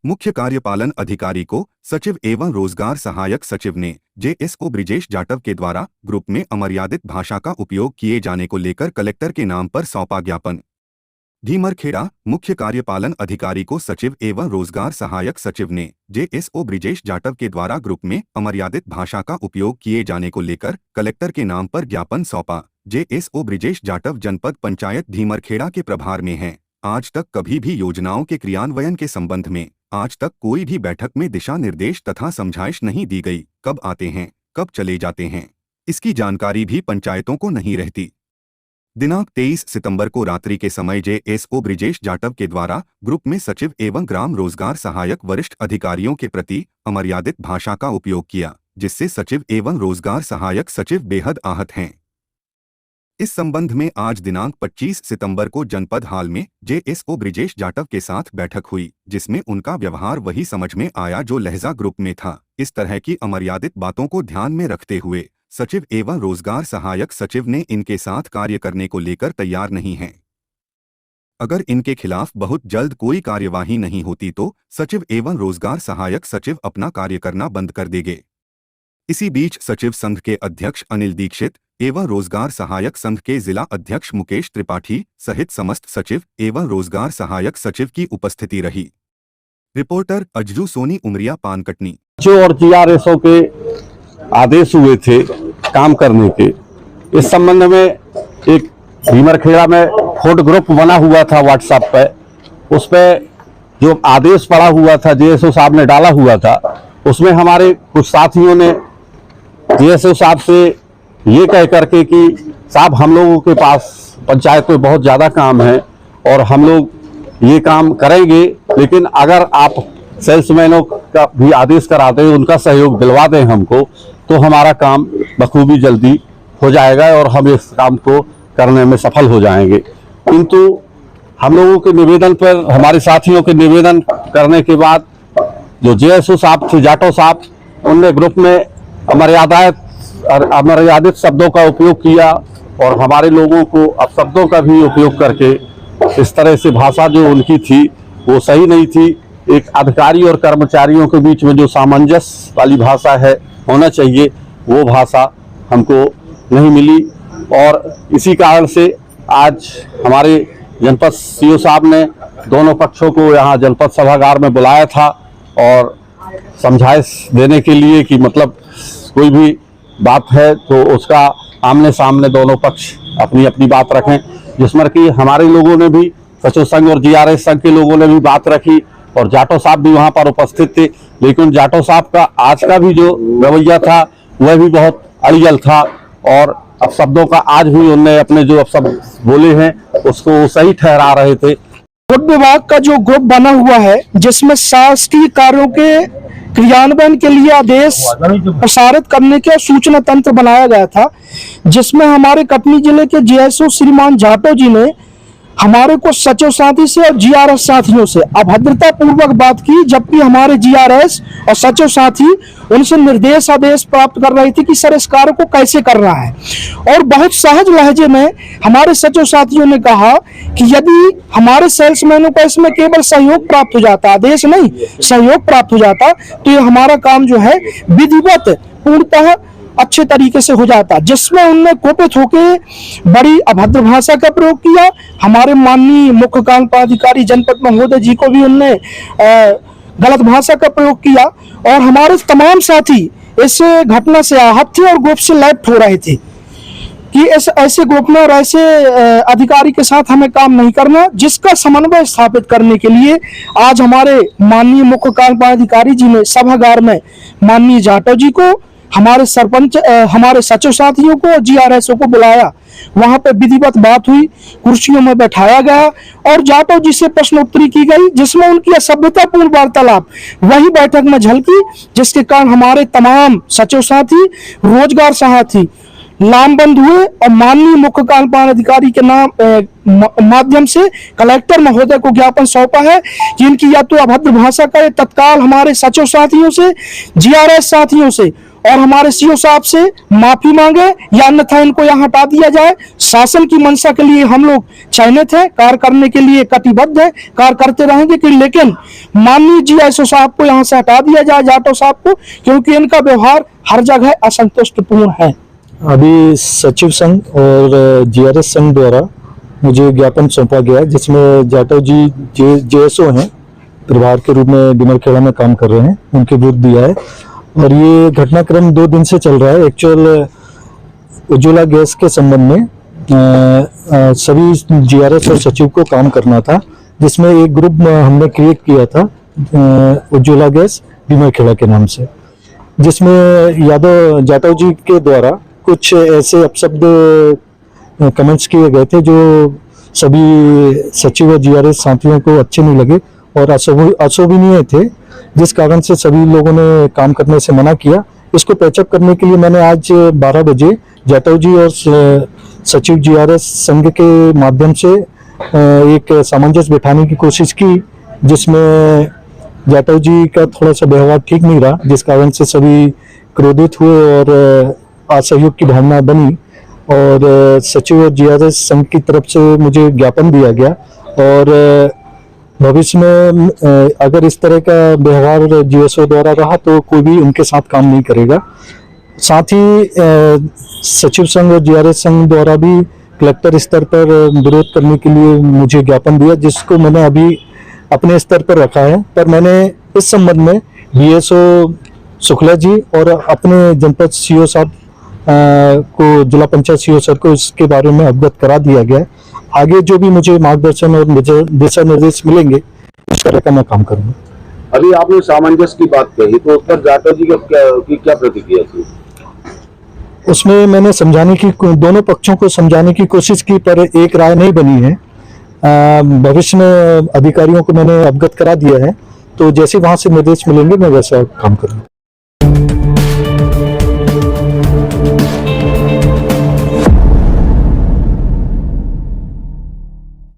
मुख्य कार्यपालन अधिकारी को सचिव एवं रोजगार सहायक सचिव ने जेएसओ ब्रिजेश जाटव के द्वारा ग्रुप में अमर्यादित भाषा का उपयोग किए जाने को लेकर कलेक्टर के नाम पर सौंपा ज्ञापन। ढीमरखेड़ा मुख्य कार्यपालन अधिकारी को सचिव एवं रोजगार सहायक सचिव ने जेएसओ ब्रिजेश जाटव के द्वारा ग्रुप में अमर्यादित भाषा का उपयोग किए जाने को लेकर कलेक्टर के नाम पर ज्ञापन सौंपा। जेएसओ ब्रिजेश जाटव जनपद पंचायत ढीमरखेड़ा के प्रभार में हैं। आज तक कभी भी योजनाओं के क्रियान्वयन के संबंध में आज तक कोई भी बैठक में दिशा निर्देश तथा समझाइश नहीं दी गई। कब आते हैं, कब चले जाते हैं, इसकी जानकारी भी पंचायतों को नहीं रहती। दिनांक 23 सितंबर को रात्रि के समय जेएसओ ब्रिजेश जाटव के द्वारा ग्रुप में सचिव एवं ग्राम रोजगार सहायक वरिष्ठ अधिकारियों के प्रति अमर्यादित भाषा का उपयोग किया, जिससे सचिव एवं रोजगार सहायक सचिव बेहद आहत हैं। इस संबंध में आज दिनांक 25 सितंबर को जनपद हाल में जेएसओ ब्रिजेश जाटव के साथ बैठक हुई, जिसमें उनका व्यवहार वही समझ में आया जो लहजा ग्रुप में था। इस तरह की अमर्यादित बातों को ध्यान में रखते हुए सचिव एवं रोजगार सहायक सचिव ने इनके साथ कार्य करने को लेकर तैयार नहीं हैं। अगर इनके खिलाफ बहुत जल्द कोई कार्यवाही नहीं होती तो सचिव एवं रोजगार सहायक सचिव अपना कार्य करना बंद कर देंगे। इसी बीच सचिव संघ के अध्यक्ष अनिल दीक्षित एवं रोजगार सहायक संघ के जिला अध्यक्ष मुकेश त्रिपाठी सहित समस्त सचिव एवं रोजगार सहायक सचिव की उपस्थिति रही। रिपोर्टर अजरू सोनी उमरिया पानकटनी। जो और जीआरएसओ के आदेश हुए थे काम करने के, इस संबंध में एक ढीमरखेड़ा में फोर्ट ग्रुप बना हुआ था व्हाट्सएप पे, उस पर जो आदेश पड़ा हुआ था जेएसओ साहब ने डाला हुआ था, उसमें हमारे कुछ साथियों ने जेएसओ साहब से ये कह करके कि साहब हम लोगों के पास पंचायत में बहुत ज़्यादा काम है और हम लोग ये काम करेंगे, लेकिन अगर आप सेल्समैनों का भी आदेश कराते हैं, उनका सहयोग दिलवा दें हमको, तो हमारा काम बखूबी जल्दी हो जाएगा और हम इस काम को करने में सफल हो जाएंगे। किंतु हम लोगों के निवेदन पर, हमारे साथियों के निवेदन करने के बाद जो जेएसओ साहब थे जाटव साहब, उनने ग्रुप में अमर्यादित शब्दों का उपयोग किया और हमारे लोगों को अपशब्दों का भी उपयोग करके इस तरह से भाषा जो उनकी थी वो सही नहीं थी। एक अधिकारी और कर्मचारियों के बीच में जो सामंजस्य वाली भाषा है होना चाहिए, वो भाषा हमको नहीं मिली और इसी कारण से आज हमारे जनपद सीओ साहब ने दोनों पक्षों को यहाँ जनपद सभागार में बुलाया था और समझाइश देने के लिए कि मतलब कोई भी बात है तो उसका आमने सामने दोनों पक्ष अपनी अपनी बात रखें, जिसमें कि हमारे लोगों ने भी, सचिव संघ और जीआरएस संघ के लोगों ने भी बात रखी और जाटव साहब भी वहां पर उपस्थित थे। लेकिन जाटव साहब का आज का भी जो रवैया था वह भी बहुत अड़ियल था और अपशब्दों का आज भी उन्होंने अपने जो अपशब्द बोले हैं उसको सही ठहरा रहे थे। फूड विभाग का जो ग्रुप बना हुआ है, जिसमें शासकीय कार्यों के क्रियान्वयन के लिए आदेश प्रसारित करने के सूचना तंत्र बनाया गया था, जिसमें हमारे कटनी जिले के जेएसओ श्रीमान जाटव जी ने हमारे को सचिव साथी से और जीआरएस साथियों से अभद्रता पूर्वक बात की, जबकि हमारे जीआरएस और सचिव साथी उनसे निर्देश आदेश प्राप्त कर रहे थे कि सर इस कार्य को कैसे करना है। और बहुत सहज लहजे में हमारे सचिव साथियों ने कहा कि यदि हमारे सेल्समैनों को इसमें केवल सहयोग प्राप्त हो जाता, आदेश नहीं सहयोग प्राप्त हो जाता, तो ये हमारा काम जो है विधिवत पूर्णतः अच्छे तरीके से हो जाता, जिसमें उनने कोपित होकर बड़ी अभद्र भाषा का प्रयोग किया। हमारे माननीय मुख्य कार्यपालिका जनपद महोदय जी को भी उनने गलत भाषा का प्रयोग किया और हमारे तमाम साथी इस घटना से आहत थे और ग्रुप से लेफ्ट हो रहे थे कि ऐसे ग्रुप में और ऐसे अधिकारी के साथ हमें काम नहीं करना, जिसका समन्वय स्थापित करने के लिए आज हमारे माननीय मुख्य कार्यपालिका जी ने सभागार में माननीय जाटव जी को, हमारे सरपंच, हमारे सचिव साथियों को, जीआरएसओ को बुलाया। वहां पे विधिवत बात हुई, कुर्सियों में बैठाया गया और जाटव जी से प्रश्नोत्तरी की गई, जिसमें उनकी असभ्यतापूर्ण वार्तालाप वही बैठक में झलकी, जिसके कारण हमारे तमाम सचिव साथी, रोजगार साथी लामबंद हुए और माननीय मुख्य कार्यपालन अधिकारी के माध्यम से कलेक्टर महोदय को ज्ञापन सौंपा है कि इनकी या तो अभद्र भाषा का तत्काल हमारे सचिव साथियों से, जीआरएस साथियों से और हमारे सीओ साहब से माफी मांगे या अन्यथा इनको यहाँ हटा दिया जाए। शासन की मंशा के लिए हम लोग चयनित हैं, कार्य करने के लिए कटिबद्ध है, कार्य करते रहेंगे कि लेकिन माननीय जीएसओ साहब को यहाँ से हटा दिया जाए, जाटव साहब को, क्योंकि इनका व्यवहार हर जगह असंतुष्टपूर्ण है। अभी सचिव संघ और जीआरएस संघ द्वारा मुझे ज्ञापन सौंपा गया है, जिसमें जाटव जी जेएसओ हैं, प्रभार के रूप में डिमरखेड़ा में काम कर रहे हैं, उनके विरुद्ध दिया है। और ये घटनाक्रम 2 दिन से चल रहा है। एक्चुअल उज्ज्वला गैस के संबंध में सभी जीआरएस और सचिव को काम करना था, जिसमें एक ग्रुप हमने क्रिएट किया था उज्ज्वला गैस डिमरखेड़ा के नाम से, जिसमें यादव जाटव जी के द्वारा कुछ ऐसे अपशब्द कमेंट्स किए गए थे जो सभी सचिव और जीआरएस साथियों को अच्छे नहीं लगे और अशोभनीय थे, जिस कारण से सभी लोगों ने काम करने से मना किया। इसको पैचअप करने के लिए मैंने आज 12 बजे जाटव जी और सचिव जीआरएस संघ के माध्यम से एक सामंजस्य बिठाने की कोशिश की, जिसमें जाटव जी का थोड़ा सा व्यवहार ठीक नहीं रहा, जिस कारण से सभी क्रोधित हुए और असहयोग की भावना बनी। और सचिव और जीआरएस संघ की तरफ से मुझे ज्ञापन दिया गया और भविष्य में अगर इस तरह का व्यवहार जीएसओ द्वारा रहा तो कोई भी उनके साथ काम नहीं करेगा। साथ ही सचिव संघ और जीआरएस संघ द्वारा भी कलेक्टर स्तर पर विरोध करने के लिए मुझे ज्ञापन दिया, जिसको मैंने अभी अपने स्तर पर रखा है। पर मैंने इस संबंध में बीएसओ शुक्ला जी और अपने जनपद सीओ साहब को, जिला पंचायत सीओ सर को इसके बारे में अवगत करा दिया गया है। आगे जो भी मुझे मार्गदर्शन और दिशा निर्देश मिलेंगे उस तरह का मैं काम करूंगा। अभी आपने सामंजस्य की बात कही, तो उस पर जाटव जी की क्या प्रतिक्रिया थी? उसमें मैंने समझाने की, दोनों पक्षों को समझाने की कोशिश की, पर एक राय नहीं बनी है। भविष्य में अधिकारियों को मैंने अवगत करा दिया है, तो जैसे वहां से निर्देश मिलेंगे मैं वैसा काम करूंगा।